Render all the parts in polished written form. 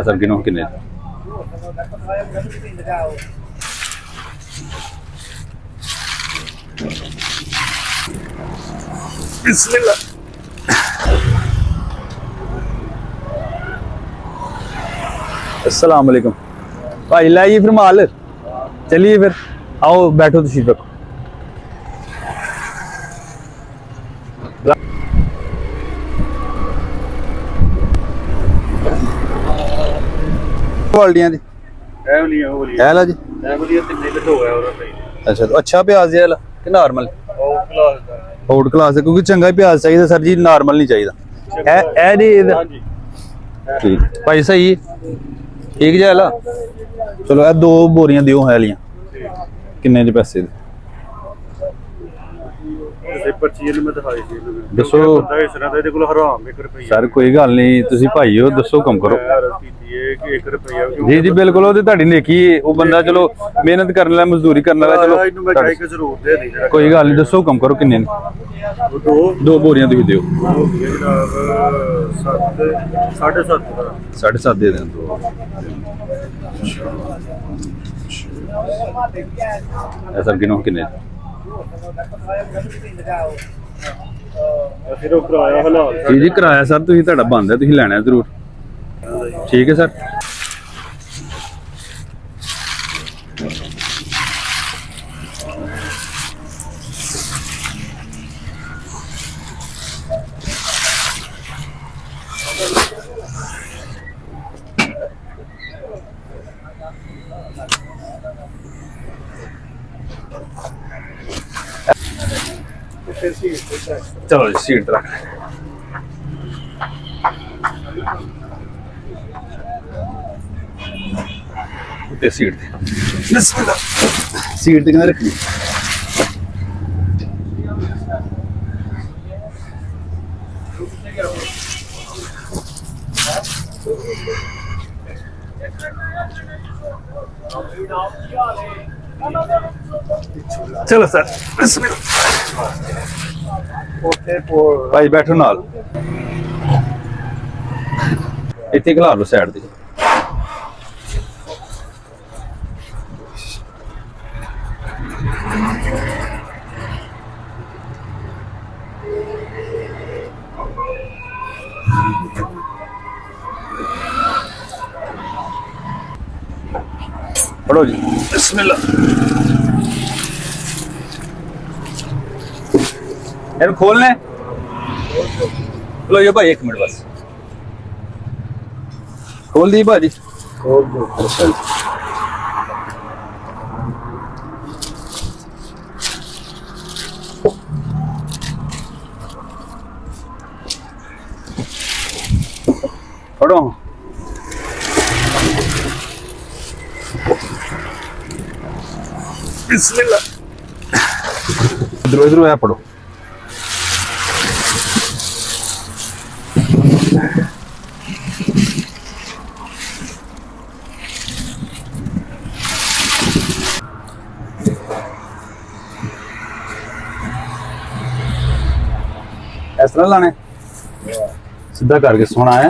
Sir गिनो किन्ने बिस्मिल्लाह। अस्सलाम वालेकुम भाई, लाइए फिर माल, चलिए फिर आओ बैठो तशरीफ रखो। क्वालिटियां दी है ला जी। अच्छा तो अच्छा प्याज है कि नॉर्मल? आउट क्लास है क्योंकि चंगा प्याज चाहिए सर जी, नॉर्मल नहीं चाहिए। ठीक भाई सही ठीक जी ला। चलो ये 2 बोरियां दियो है लियां किन्ने च पैसे दसो सर? कोई गल नहीं, तुसी भाई हो, दसो कम करो। जी जी बिल्कुल, वो तो नेकी वो बंदा चलो मेहनत करने वाला, मजदूरी करने वाला, चलो कोई गल नहीं, दसो कम करो किन्ने 2 बोरियां तुसी दियो। 7.5 दे दें। सर गिनो किन्ने जी जी कराया सर तुसी तुहाडा बंद है, तुसी लैना जरूर। ठीक है सर। चलो जी सीट रख सीट सीट कितना रखनी। चलो सर भाई बैठो नाल, इतने खिला लो साइड दी। पढ़ो जी बिस्मिल्लाह। खोलने लो ये भाई, 1 मिनट बस खोल दी भाजी। अच्छा पढ़ो बिस्मिल्लाह। इधर इधर है पढ़ो। इस तरह लाने सीधा करके सोना है।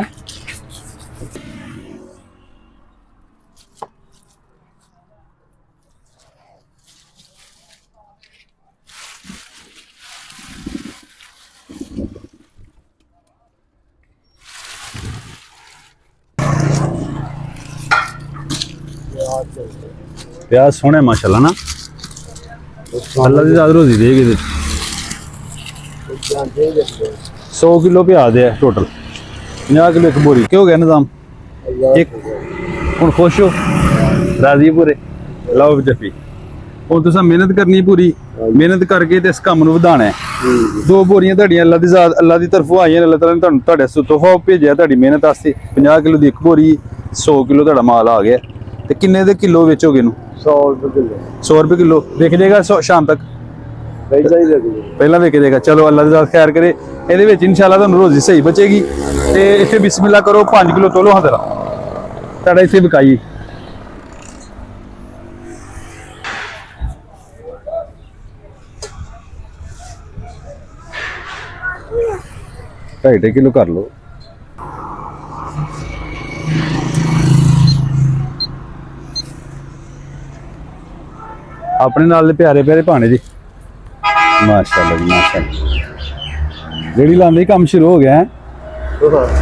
प्याज सोने माशाल्लाह ना, अल्लाह की ज़्यादा रोजी देगी। 100 किलो प्याज है टोटल, 50 किलो 1 बोरी। क्या हो गया निजाम? एक हूँ खुश हो, राजी पूरे? लाओ जफ्फी हूँ तुसा मेहनत करनी पूरी, मेहनत करके इस काम नूं वधाना है। 2 बोरियां तुहाडियां अल्लाह दी ज़ात, अल्लाह दी तरफों आईयां। अल्लाह ताला ने तुहाडे तोहफा भेजिया तुहाडी मेहनत वास्ते। 50 किलो दी 1 बोरी, 100 किलो तुहाडा माल आ गया। ते किन्ने दे किलो बेचोगे इनू? 100 रुपये किलो। 100 रुपये किलो विक जाएगा शाम तक? पहला विक जाएगा। चलो अल्लाह दी ज़ात खैर करे, ਇਹਦੇ ਵਿੱਚ इंशाल्लाह ਤੁਹਾਨੂੰ रोजी सही बचेगी। ਤੇ ਇੱਥੇ बिस्मिल्लाह करो, 5 किलो तोलो हाँ तेरा ਤੁਹਾਡਾ ਇੱਥੇ ਵਿਕਾਈ। ढाई किलो कर लो। ਆਪਣੇ ਨਾਲ ਦੇ ਪਿਆਰੇ ਪਿਆਰੇ ਭਾਣੇ ਜੀ, ਮਾਸ਼ਾਅੱਲਾ ਜੀ ਮਾਸ਼ਾਅੱਲਾ। ਜਿਹੜੀ ਲਾਉਂਦੇ ਕੰਮ ਸ਼ੁਰੂ ਹੋ ਗਿਆ ਹੈ,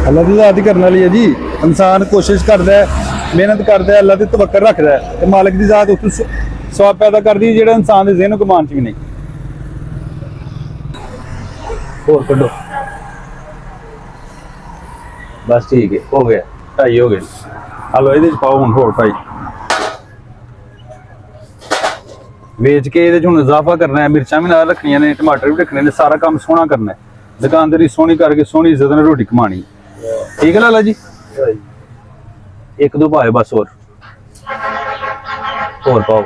ਅੱਲਾ ਦੀ ਜ਼ਾਤ ਹੀ ਕਰਨ ਵਾਲੀ ਹੈ ਜੀ। ਇਨਸਾਨ ਕੋਸ਼ਿਸ਼ ਕਰਦਾ ਹੈ, ਮਿਹਨਤ ਕਰਦਾ ਹੈ, ਅੱਲਾ ਤੇ ਤਵੱਕਲ ਰੱਖਦਾ ਹੈ ਤੇ ਮਾਲਕ ਦੀ ਜ਼ਾਤ ਉੱਥੇ ਸਵਾਬ ਪੈਦਾ ਕਰਦੀ ਹੈ ਜਿਹੜਾ ਇਨਸਾਨ ਦੇ ਜ਼ਿਹਨ ਗੁਮਾਨ ਚ ਵੀ ਨਹੀਂ। ਹੋਰ ਕੱਢੋ, ਬਸ ਠੀਕ ਹੈ, ਹੋ ਗਿਆ, 2.5 ਹੋ ਗਏ। ਹਲੋ ਇਹਦੇ ਚ ਪਾਓ ਹੁਣ ਹੋਰ 2.5, ਵੇਚ ਕੇ ਇਹਦੇ ਚ ਹੁਣ ਇਜ਼ਾਫਾ ਕਰਨਾ ਹੈ। ਮਿਰਚਾਂ ਵੀ ਨਾਲ ਰੱਖਣੀਆਂ ਨੇ, ਟਮਾਟਰ ਵੀ ਰੱਖਣੇ ਨੇ, ਸਾਰਾ ਕੰਮ ਸੋਹਣਾ ਕਰਨਾ ਹੈ। ਦੁਕਾਨਦਾਰੀ ਸੋਹਣੀ ਕਰਕੇ ਸੋਹਣੀ ਇੱਜ਼ਤ ਨਾਲ ਰੋਟੀ ਕਮਾਣੀ। ਠੀਕ ਹੈ ਲਾਲਾ ਜੀ, 1-2 ਪਾਏ ਬਸ, ਹੋਰ ਪਾਓ।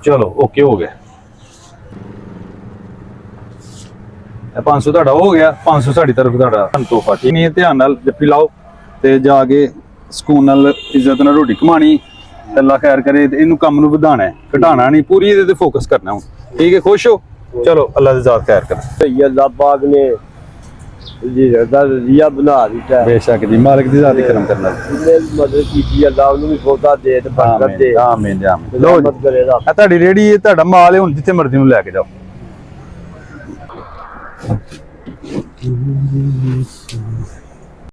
ਚਲੋ ਓਕੇ ਹੋ ਗਿਆ। 500 ਤੁਹਾਡਾ ਹੋ ਗਿਆ, 500 ਸਾਡੀ ਤਰਫ ਤੁਹਾਡਾ ਤੋਹਫਾ। ਠੀਕ ਨਹੀਂ, ਧਿਆਨ ਨਾਲ ਜੱਫੀ ਲਾਓ ਤੇ ਜਾ ਕੇ ਸਕੂਨ ਨਾਲ ਇੱਜ਼ਤ ਨਾਲ ਰੋਟੀ ਕਮਾਣੀ। ਅੱਲਾ ਖੈਰ ਕਰੇ। ਤੇ ਇਹਨੂੰ ਕੰਮ ਨੂੰ ਵਧਾਣਾ ਹੈ, ਘਟਾਣਾ ਨਹੀਂ, ਪੂਰੀ ਇਹਦੇ ਤੇ ਫੋਕਸ ਕਰਨਾ ਹੁਣ। ਠੀਕ ਹੈ, ਖੁਸ਼ ਹੋ? ਚਲੋ ਅੱਲਾ ਦੀ ਜ਼ਾਤ ਖੈਰ ਕਰੇ। अल्लाह पाक ने जी रिया बना दिता है। बेशक जी, मालिक दी ज़ात ही करम करना। जिन्हें भी मदद की अल्लाह उन्हें भी सौदा दे ते बरकत दे। आमीन आमीन। लो रहमत करे रब। ਆ ਤੁਹਾਡੀ ਰੇੜੀ ਹੈ, ਤੁਹਾਡਾ ਮਾਲ ਹੈ, ਹੁਣ ਜਿੱਥੇ ਮਰਜ਼ੀ ਨੂੰ ਲੈ ਕੇ ਜਾਓ।